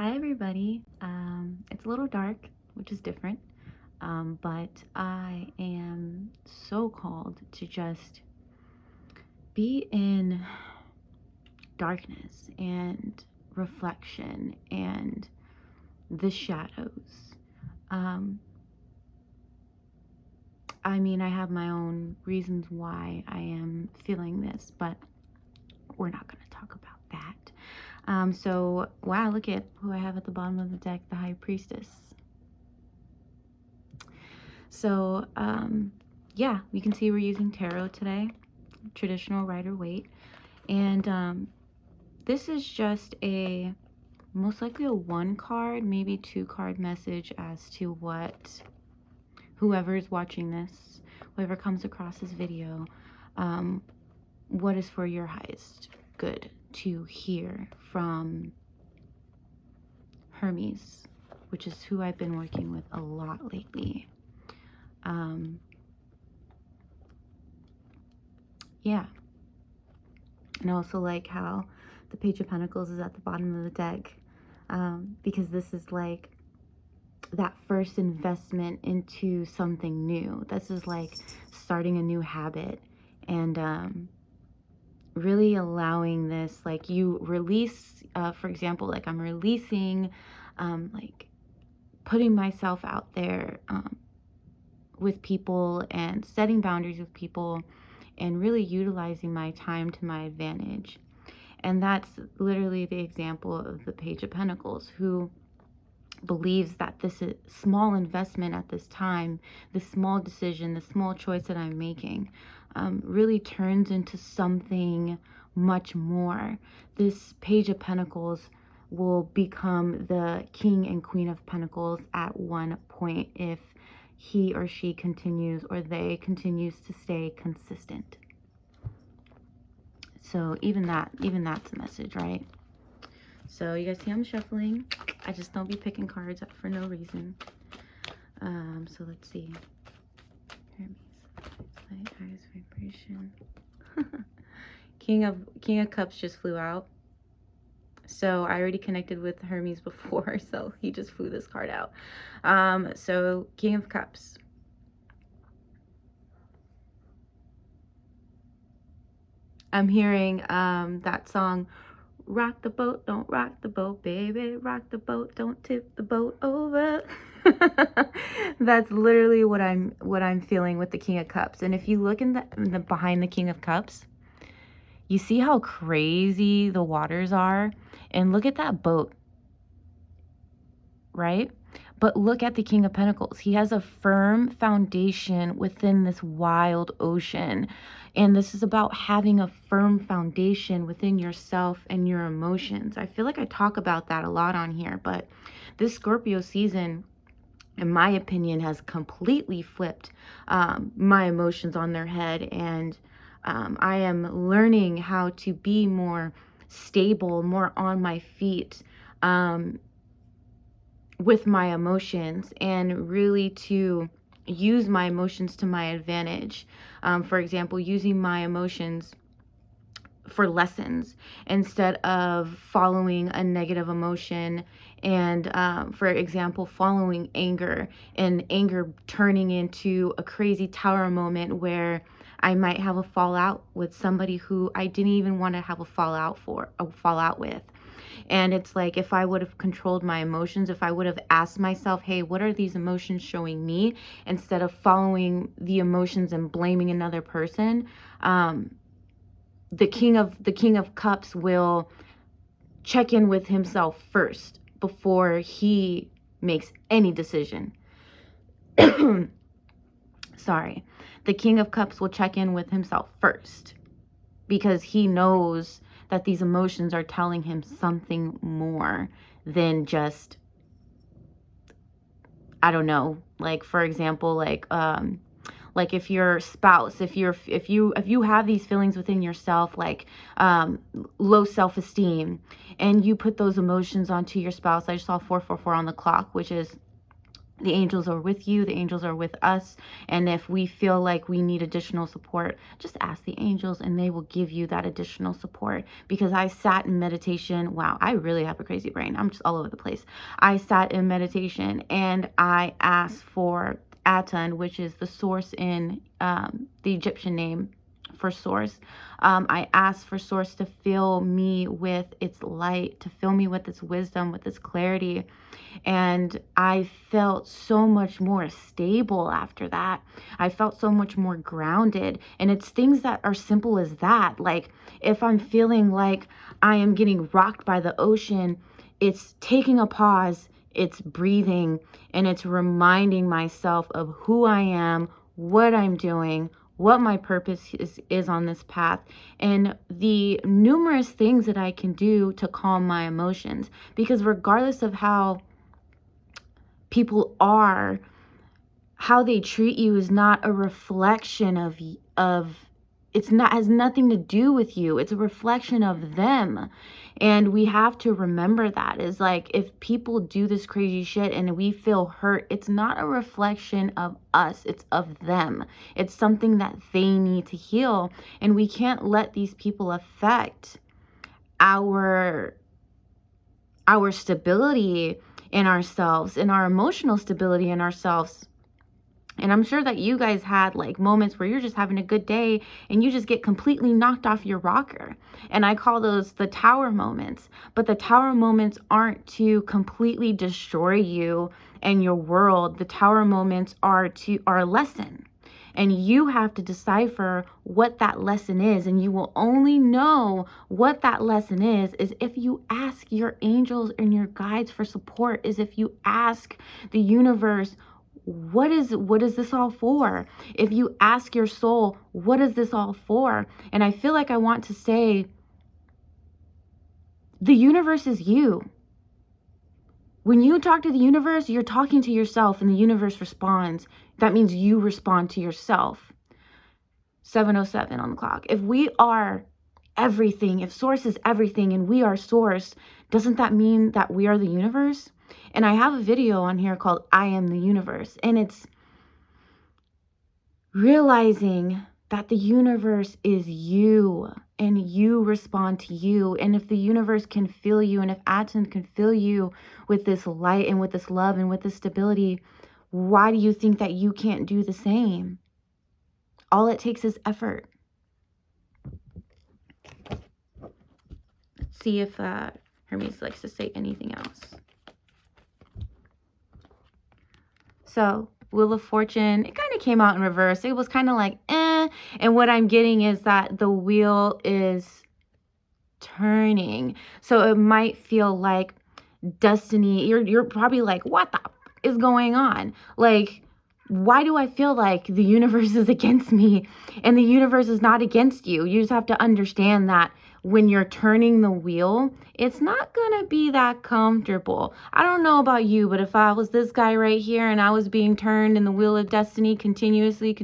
Hi everybody. It's a little dark, which is different, but I am so called to just be in darkness and reflection and the shadows. Um, I have my own reasons why I am feeling this, but we're not going to talk about that. So, wow, look at who I have at the bottom of the deck, the High Priestess. So, yeah, you can see we're using tarot today, traditional Rider-Waite. And this is just most likely a one card, maybe two card message as to what whoever is watching this, whoever comes across this video, what is for your highest good to hear from Hermes, which is who I've been working with a lot lately. Yeah. And I also like how the Page of Pentacles is at the bottom of the deck, because this is like that first investment into something new. This is like starting a new habit and really allowing this, like you release, for example, like I'm releasing, like putting myself out there with people and setting boundaries with people and really utilizing my time to my advantage. And that's literally the example of the Page of Pentacles, who believes that this is small investment at this time, the small decision, the small choice that I'm making, really turns into something much more. This Page of Pentacles will become the King and Queen of Pentacles at one point if he or she continues, or they continues to stay consistent. So even that's a message, right? So you guys see I'm shuffling. I just don't be picking cards up for no reason. So let's see. Hermes, light, highest vibration. King of Cups just flew out. So I already connected with Hermes before, so he just flew this card out. So King of Cups. I'm hearing that song, rock the boat, don't rock the boat, baby, rock the boat, don't tip the boat over. That's literally what I'm feeling with the King of Cups. And if you look in the behind the King of Cups, you see how crazy the waters are, and look at that boat, right? But look at the King of Pentacles. He has a firm foundation within this wild ocean. And this is about having a firm foundation within yourself and your emotions. I feel like I talk about that a lot on here, but this Scorpio season, in my opinion, has completely flipped my emotions on their head. And I am learning how to be more stable, more on my feet, with my emotions, and really to use my emotions to my advantage. For example, using my emotions for lessons instead of following a negative emotion, and for example, following anger, and anger turning into a crazy tower moment where I might have a fallout with somebody who I didn't even want to have a fallout with. And it's like, if I would have controlled my emotions, if I would have asked myself, hey, what are these emotions showing me, instead of following the emotions and blaming another person, the King of Cups will check in with himself first before he makes any decision. Sorry. The King of Cups will check in with himself first, because he knows that these emotions are telling him something more than just, I don't know, like, for example, like if your spouse, if you have these feelings within yourself, like low self-esteem, and you put those emotions onto your spouse. I just saw 444 on the clock, which is The angels are with you. The angels are with us. And if we feel like we need additional support, just ask the angels and they will give you that additional support. Because I sat in meditation. Wow, I really have a crazy brain. I'm just all over the place. I sat in meditation and I asked for Aten, which is the source in the Egyptian name for source. I asked for source to fill me with its light, to fill me with its wisdom, with its clarity. And I felt so much more stable after that. I felt so much more grounded. And it's things that are simple as that. Like if I'm feeling like I am getting rocked by the ocean, it's taking a pause, it's breathing, and it's reminding myself of who I am, what I'm doing, what my purpose is on this path, and the numerous things that I can do to calm my emotions. Because regardless of how people are, how they treat you is not a reflection of it's not, has nothing to do with you. It's a reflection of them. And we have to remember that is like, if people do this crazy shit and we feel hurt, it's not a reflection of us, it's of them. It's something that they need to heal. And we can't let these people affect our stability in ourselves, and our emotional stability in ourselves. And I'm sure that you guys had like moments where you're just having a good day and you just get completely knocked off your rocker. And I call those the tower moments. But the tower moments aren't to completely destroy you and your world. The tower moments are a lesson. And you have to decipher what that lesson is. And you will only know what that lesson is if you ask your angels and your guides for support, is if you ask the universe, what is this all for? If you ask your soul, what is this all for? And I feel like I want to say, the universe is you. When you talk to the universe, you're talking to yourself and the universe responds. That means you respond to yourself. 7:07 on the clock. If we are everything, if source is everything and we are source, doesn't that mean that we are the universe? And I have a video on here called I Am the Universe. And it's realizing that the universe is you and you respond to you. And if the universe can feel you, and if Aten can fill you with this light and with this love and with this stability, why do you think that you can't do the same? All it takes is effort. Let's see if Hermes likes to say anything else. So, Wheel of Fortune, it kind of came out in reverse. It was kind of like, eh. And what I'm getting is that the wheel is turning. So it might feel like destiny. You're probably like, what the is going on? Like, why do I feel like the universe is against me? And the universe is not against you. You just have to understand that when you're turning the wheel, it's not going to be that comfortable. I don't know about you, but if I was this guy right here and I was being turned in the wheel of destiny continuously,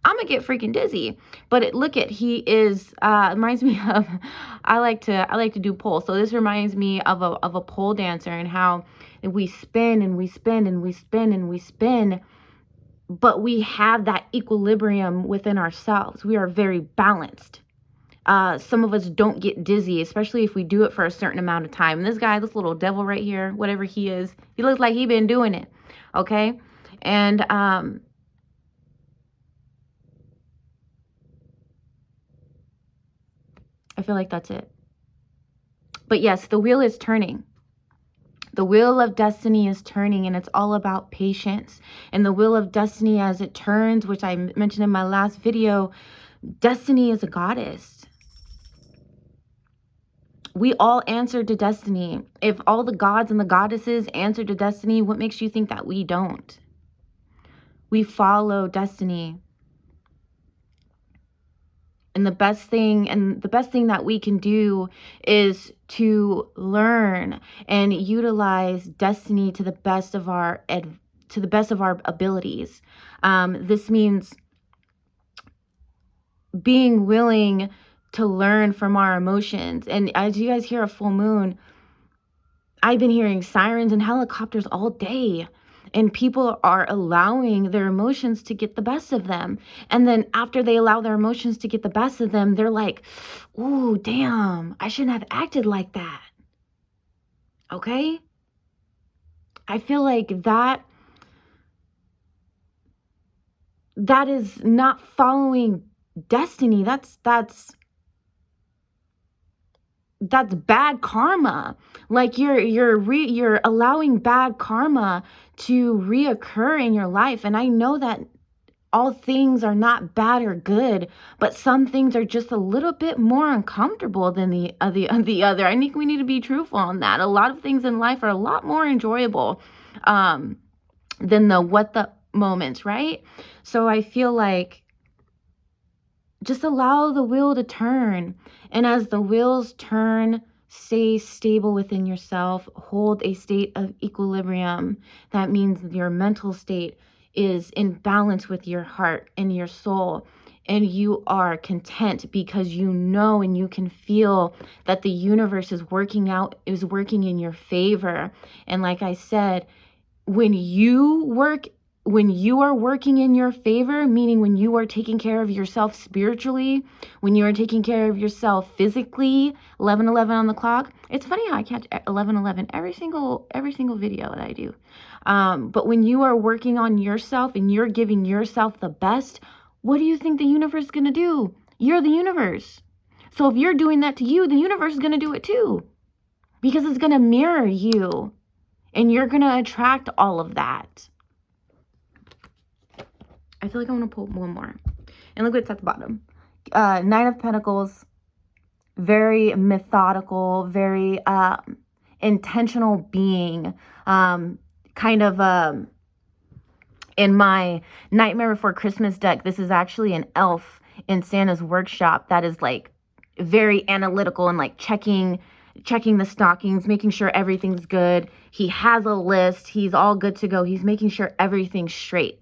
I'm going to get freaking dizzy. But look at, he is, reminds me of, I like to do pole. So this reminds me of a pole dancer and how we spin and we spin and we spin and we spin. But we have that equilibrium within ourselves. We are very balanced. Some of us don't get dizzy, especially if we do it for a certain amount of time. And this guy, this little devil right here, whatever he is, he looks like he been doing it. Okay. And, I feel like that's it. But yes, the wheel is turning. The wheel of destiny is turning, and it's all about patience. And the wheel of destiny, as it turns, which I mentioned in my last video, destiny is a goddess. We all answer to destiny. If all the gods and the goddesses answer to destiny, what makes you think that we don't? We follow destiny. And the best thing that we can do is to learn and utilize destiny to the best of our abilities. This means being willing to learn from our emotions. And as you guys hear a full moon, I've been hearing sirens and helicopters all day. And people are allowing their emotions to get the best of them. And then after they allow their emotions to get the best of them, they're like, ooh, damn, I shouldn't have acted like that. Okay? I feel like that is not following destiny. That's bad karma. Like you're allowing bad karma to reoccur in your life. And I know that all things are not bad or good, but some things are just a little bit more uncomfortable than the other. I think we need to be truthful on that. A lot of things in life are a lot more enjoyable than the what the moments, right? So I feel like just allow the wheel to turn. And as the wheels turn, stay stable within yourself. Hold a state of equilibrium. That means your mental state is in balance with your heart and your soul. And you are content because you know and you can feel that the universe is working in your favor. And like I said, when you are working in your favor, meaning when you are taking care of yourself spiritually, when you are taking care of yourself physically, 11:11 on the clock. It's funny how I catch 11:11 every single video that I do. But when you are working on yourself and you're giving yourself the best, what do you think the universe is going to do? You're the universe. So if you're doing that to you, the universe is going to do it too, because it's going to mirror you. And you're going to attract all of that. I feel like I want to pull one more. And look what's at the bottom. Nine of Pentacles. Very methodical, very intentional being. Kind of in my Nightmare Before Christmas deck, this is actually an elf in Santa's workshop that is like very analytical and like checking the stockings, making sure everything's good. He has a list. He's all good to go. He's making sure everything's straight.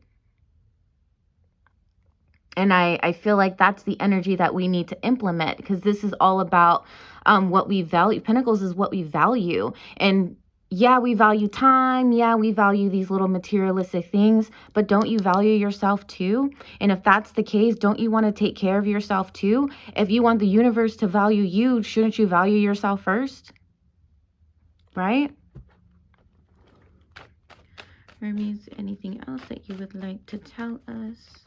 And I feel like that's the energy that we need to implement, because this is all about what we value. Pentacles is what we value. And yeah, we value time. Yeah, we value these little materialistic things. But don't you value yourself too? And if that's the case, don't you want to take care of yourself too? If you want the universe to value you, shouldn't you value yourself first? Right? Hermes, anything else that you would like to tell us?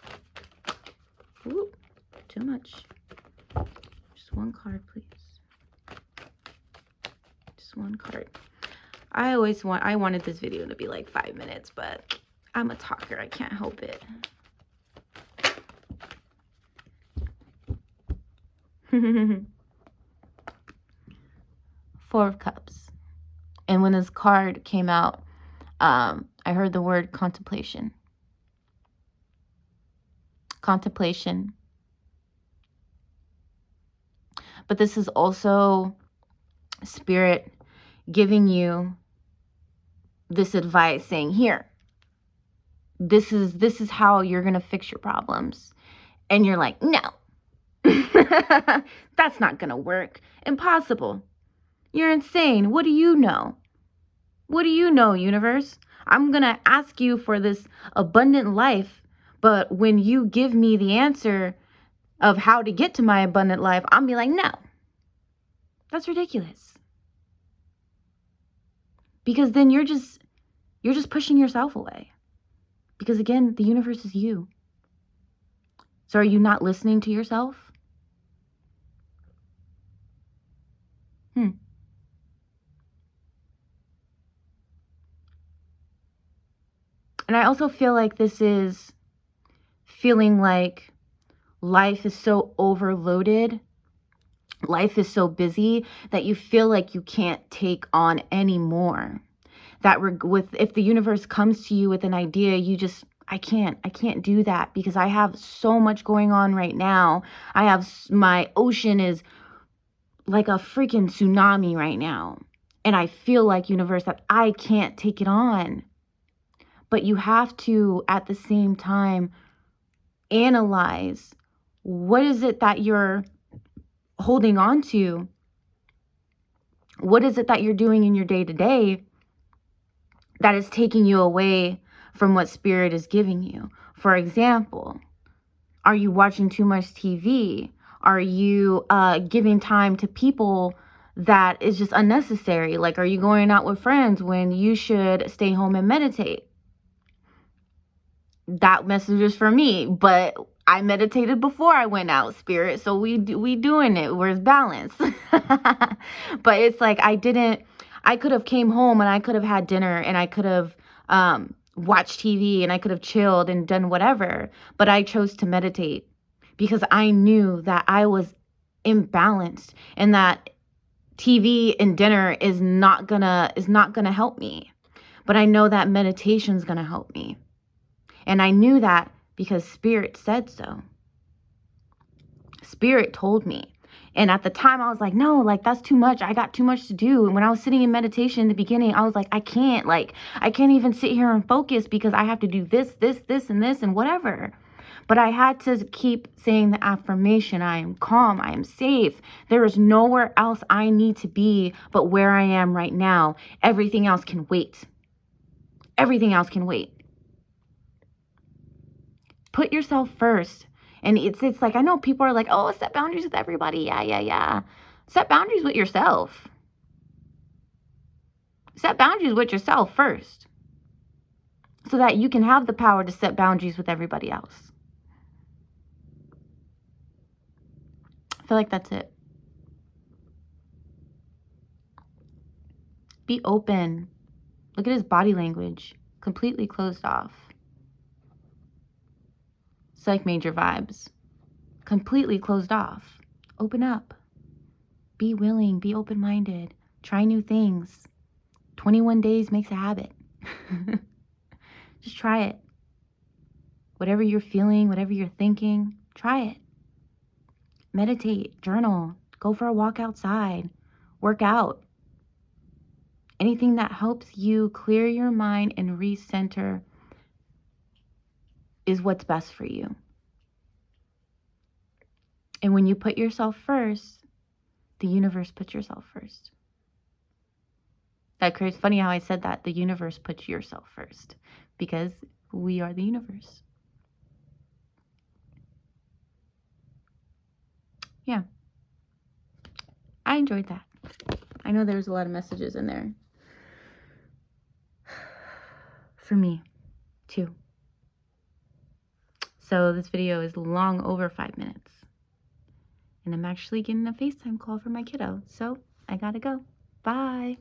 Ooh, too much. Just one card, please. Just one card. I wanted this video to be like 5 minutes, but I'm a talker. I can't help it. Four of Cups. And when this card came out, I heard the word contemplation. Contemplation. But this is also Spirit giving you this advice, saying, here, this is how you're going to fix your problems. And you're like, no, that's not going to work. Impossible. You're insane. What do you know? What do you know, universe? I'm going to ask you for this abundant life. But when you give me the answer of how to get to my abundant life, I'll be like, no, that's ridiculous. Because then you're just pushing yourself away. Because again, the universe is you. So are you not listening to yourself? And I also feel like this is feeling like life is so overloaded, life is so busy that you feel like you can't take on any more. That if the universe comes to you with an idea, you just, I can't do that because I have so much going on right now. My ocean is like a freaking tsunami right now. And I feel like, universe, that I can't take it on. But you have to, at the same time, analyze, what is it that you're holding on to? What is it that you're doing in your day-to-day that is taking you away from what Spirit is giving you. For example, are you watching too much TV? Are you giving time to people that is just unnecessary? Like, are you going out with friends when you should stay home and meditate? That message is for me, but I meditated before I went out, Spirit. So we doing it. Where's balance? But it's like I could have came home and I could have had dinner and I could have watched TV and I could have chilled and done whatever. But I chose to meditate because I knew that I was imbalanced and that TV and dinner is not gonna help me. But I know that meditation's gonna help me. And I knew that because Spirit said so. Spirit told me. And at the time I was like, no, like that's too much. I got too much to do. And when I was sitting in meditation in the beginning, I was like, I can't even sit here and focus because I have to do this, and this, and whatever. But I had to keep saying the affirmation. I am calm. I am safe. There is nowhere else I need to be but where I am right now. Everything else can wait. Everything else can wait. Put yourself first. And it's like, I know people are like, oh, set boundaries with everybody. Yeah. Set boundaries with yourself. Set boundaries with yourself first. So that you can have the power to set boundaries with everybody else. I feel like that's it. Be open. Look at his body language. Completely closed off. Psych major vibes. Completely closed off. Open up. Be willing. Be open-minded. Try new things. 21 days makes a habit. Just try it. Whatever you're feeling, whatever you're thinking, try it. Meditate, journal, go for a walk outside, work out. Anything that helps you clear your mind and recenter is what's best for you. And when you put yourself first, the universe puts yourself first. It's funny how I said that. The universe puts yourself first because we are the universe. Yeah. I enjoyed that. I know there's a lot of messages in there. For me, too. So this video is long over 5 minutes. And I'm actually getting a FaceTime call from my kiddo. So I gotta go. Bye.